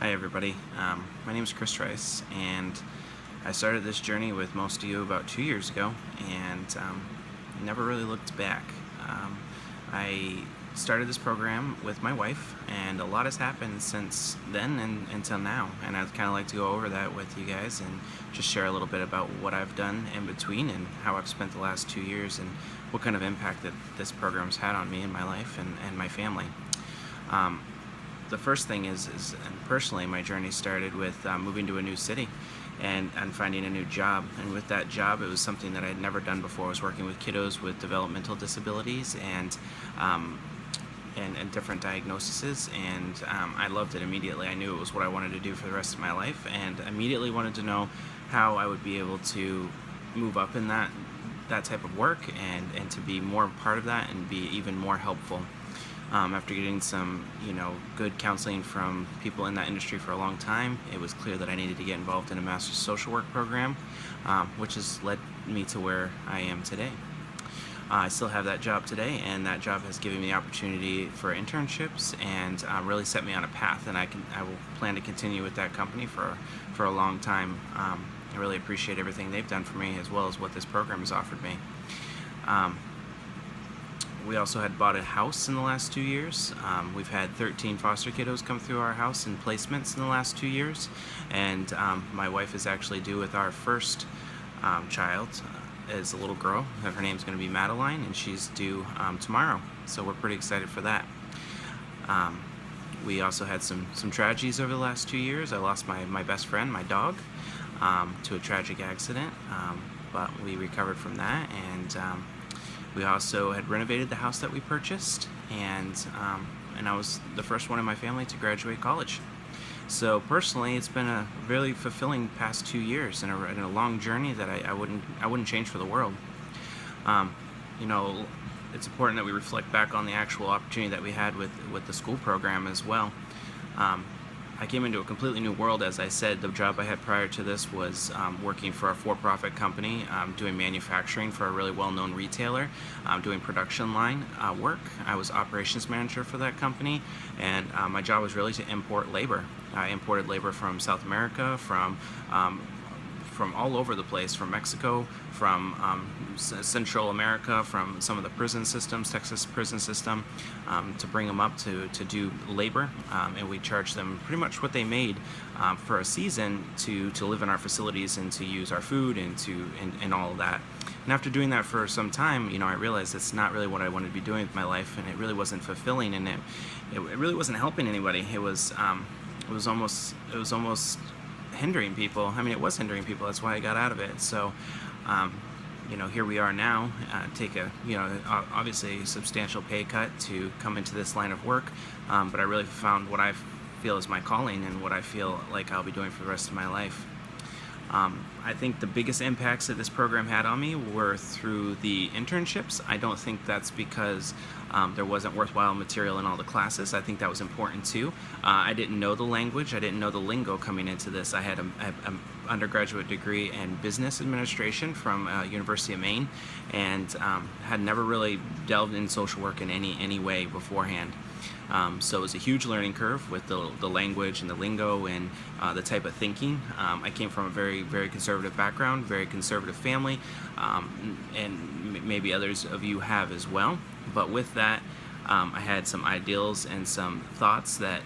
Hi everybody, my name is Chris Rice, and I started this journey with most of you about 2 years ago, and never really looked back. I started this program with my wife, and a lot has happened since then and until now, and I'd kind of like to go over that with you guys and just share a little bit about what I've done in between and how I've spent the last 2 years and what kind of impact that this program's had on me and my life and my family. The first thing is and personally, my journey started with moving to a new city and finding a new job. And with that job, it was something that I had never done before. I was working with kiddos with developmental disabilities um, and different diagnoses, and I loved it immediately. I knew it was what I wanted to do for the rest of my life, and immediately wanted to know how I would be able to move up in that type of work and to be more part of that and be even more helpful. After getting some, good counseling from people in that industry for a long time, it was clear that I needed to get involved in a master's social work program, which has led me to where I am today. I still have that job today, and that job has given me the opportunity for internships and really set me on a path. And I will plan to continue with that company for a long time. I really appreciate everything they've done for me, as well as what this program has offered me. We also had bought a house in the last 2 years. We've had 13 foster kiddos come through our house in placements in the last 2 years. And my wife is actually due with our first child as a little girl. Her name's going to be Madeline, and she's due tomorrow. So we're pretty excited for that. We also had some tragedies over the last 2 years. I lost my best friend, my dog, to a tragic accident. But we recovered from that, and we also had renovated the house that we purchased, and I was the first one in my family to graduate college. So personally, it's been a really fulfilling past 2 years and a long journey that I wouldn't change for the world. It's important that we reflect back on the actual opportunity that we had with the school program as well. I came into a completely new world. As I said, the job I had prior to this was working for a for-profit company, doing manufacturing for a really well-known retailer, doing production line work. I was operations manager for that company, and my job was really to import labor. I imported labor from South America, from all over the place, from Mexico, from Central America, from some of the prison systems, Texas prison system, to bring them up to do labor, and we charged them pretty much what they made for a season to live in our facilities and to use our food and all of that. And after doing that for some time, I realized it's not really what I wanted to be doing with my life, and it really wasn't fulfilling, and it really wasn't helping anybody. It was almost hindering people. I mean, it was hindering people. That's why I got out of it. So, here we are now. Take obviously a substantial pay cut to come into this line of work. But I really found what I feel is my calling and what I feel like I'll be doing for the rest of my life. I think the biggest impacts that this program had on me were through the internships. I don't think that's because there wasn't worthwhile material in all the classes. I think that was important too. I didn't know the language. I didn't know the lingo coming into this. I had an undergraduate degree in business administration from University of Maine, and had never really delved in social work in any way beforehand. So it was a huge learning curve with the language and the lingo and the type of thinking. I came from a very, very conservative background, very conservative family, and maybe others of you have as well. But with that, I had some ideals and some thoughts that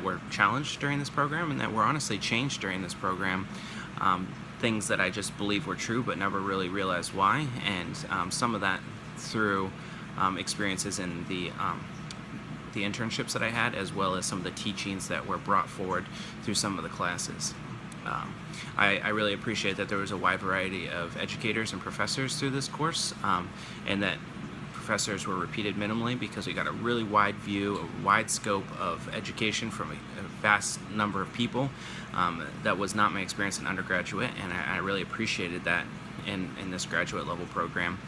were challenged during this program, and that were honestly changed during this program. Things that I just believed were true but never really realized why, and some of that through experiences in the internships that I had, as well as some of the teachings that were brought forward through some of the classes. I really appreciate that there was a wide variety of educators and professors through this course, and that professors were repeated minimally, because we got a really wide view, a wide scope of education from a vast number of people. That was not my experience in undergraduate, and I really appreciated that in this graduate level program.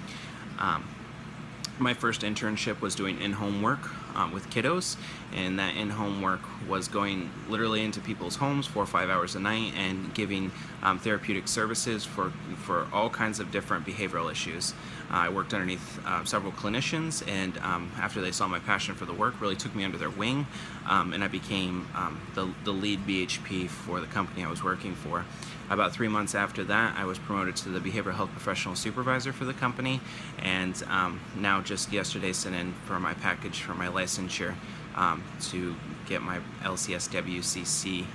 My first internship was doing in-home work with kiddos, and that in-home work was going literally into people's homes 4 or 5 hours a night and giving therapeutic services for all kinds of different behavioral issues. I worked underneath several clinicians, and after they saw my passion for the work, really took me under their wing, and I became the lead BHP for the company I was working for. About 3 months after that, I was promoted to the behavioral health professional supervisor for the company, and now just yesterday sent in for my package for my licensure to get my LCSWCC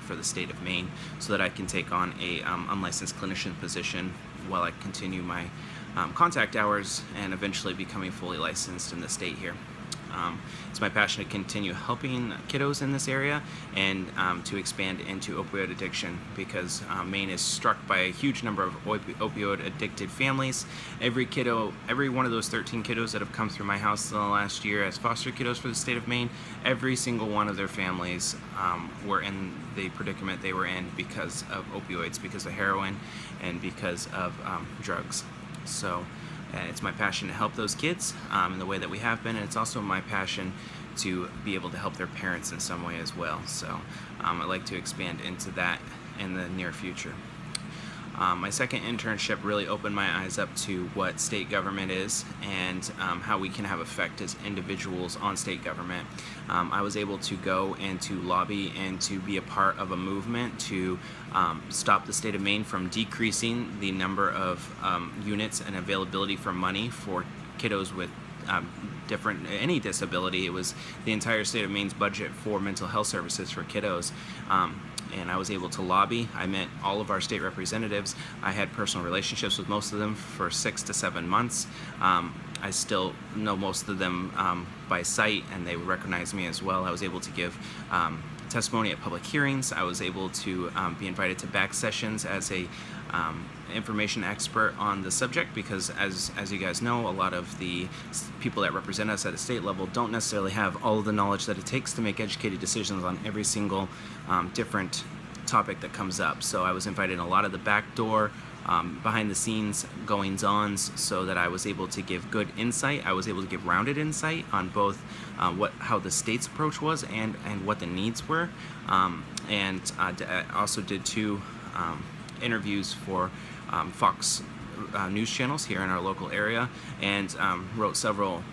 for the state of Maine, so that I can take on a unlicensed clinician position while I continue my contact hours and eventually becoming fully licensed in the state here. It's my passion to continue helping kiddos in this area and to expand into opioid addiction, because Maine is struck by a huge number of opioid addicted families. Every one of those 13 kiddos that have come through my house in the last year as foster kiddos for the state of Maine, every single one of their families were in the predicament they were in because of opioids, because of heroin, and because of drugs. So it's my passion to help those kids in the way that we have been, and it's also my passion to be able to help their parents in some way as well. So I'd like to expand into that in the near future. My second internship really opened my eyes up to what state government is and how we can have effect as individuals on state government. I was able to go and to lobby and to be a part of a movement to stop the state of Maine from decreasing the number of units and availability for money for kiddos with any disability. It was the entire state of Maine's budget for mental health services for kiddos. And I was able to lobby. I met all of our state representatives. I had personal relationships with most of them for 6 to 7 months. I still know most of them by sight, and they would recognize me as well. I was able to give testimony at public hearings. I was able to be invited to back sessions as a information expert on the subject, because as you guys know, a lot of the people that represent us at a state level don't necessarily have all of the knowledge that it takes to make educated decisions on every single different topic that comes up. So I was invited in a lot of the backdoor behind the scenes goings-ons, so that I was able to give good insight. I was able to give rounded insight on both how the state's approach was and what the needs were, and I also did 2 interviews for Fox news channels here in our local area, and wrote several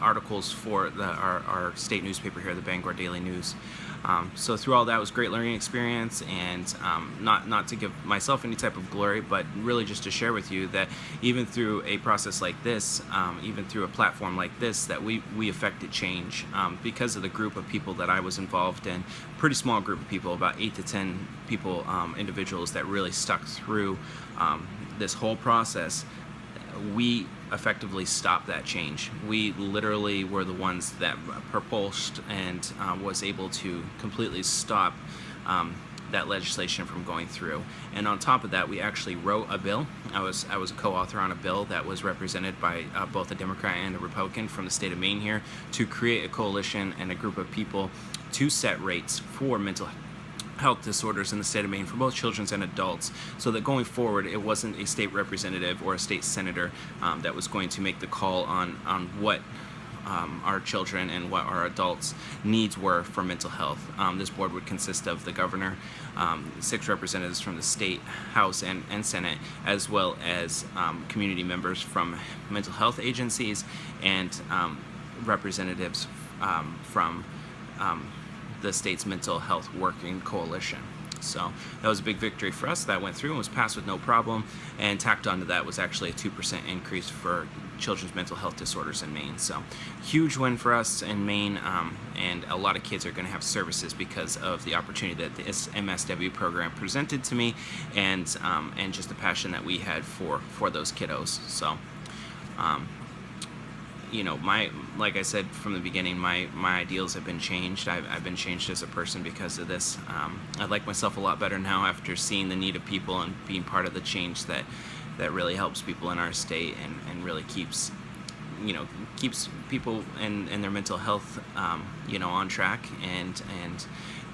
articles for our state newspaper here, the Bangor Daily News. So through all that, it was a great learning experience, and not to give myself any type of glory, but really just to share with you that even through a process like this, even through a platform like this, that we affected change because of the group of people that I was involved in. Pretty small group of people, about 8 to 10 people, individuals that really stuck through this whole process. We effectively stopped that change. We literally were the ones that propulsed and was able to completely stop that legislation from going through. And on top of that, we actually wrote a bill. I was a co-author on a bill that was represented by both a Democrat and a Republican from the state of Maine here, to create a coalition and a group of people to set rates for mental health disorders in the state of Maine for both children and adults, so that going forward it wasn't a state representative or a state senator that was going to make the call on what our children and what our adults' needs were for mental health. This board would consist of the governor, 6 representatives from the state house and senate, as well as community members from mental health agencies, and representatives from the state's mental health working coalition. So that was a big victory for us. That went through and was passed with no problem, and tacked onto that was actually a 2% increase for children's mental health disorders in Maine. So huge win for us in Maine, and a lot of kids are going to have services because of the opportunity that this MSW program presented to me, and just the passion that we had for those kiddos. So you know, like I said from the beginning, my ideals have been changed. I've been changed as a person because of this. I like myself a lot better now after seeing the need of people and being part of the change that really helps people in our state, and really keeps people and their mental health on track, and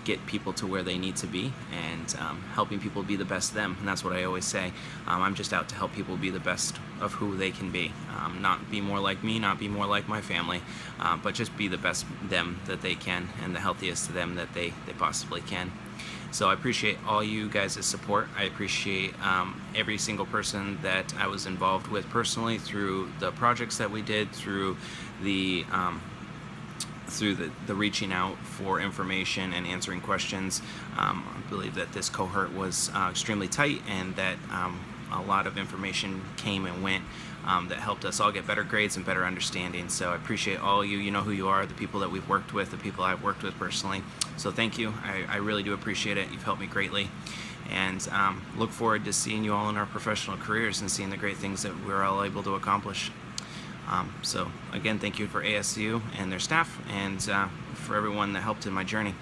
get people to where they need to be, and helping people be the best them. And that's what I always say. I'm just out to help people be the best of who they can be. Not be more like me, not be more like my family, but just be the best them that they can, and the healthiest to them that they possibly can. So I appreciate all you guys' support. I appreciate every single person that I was involved with personally through the projects that we did, through the reaching out for information and answering questions. I believe that this cohort was extremely tight, and that a lot of information came and went that helped us all get better grades and better understanding. So I appreciate all you. You know who you are, the people that we've worked with, the people I've worked with personally. So thank you. I really do appreciate it. You've helped me greatly. And look forward to seeing you all in our professional careers and seeing the great things that we're all able to accomplish. So again, thank you for ASU and their staff, and for everyone that helped in my journey.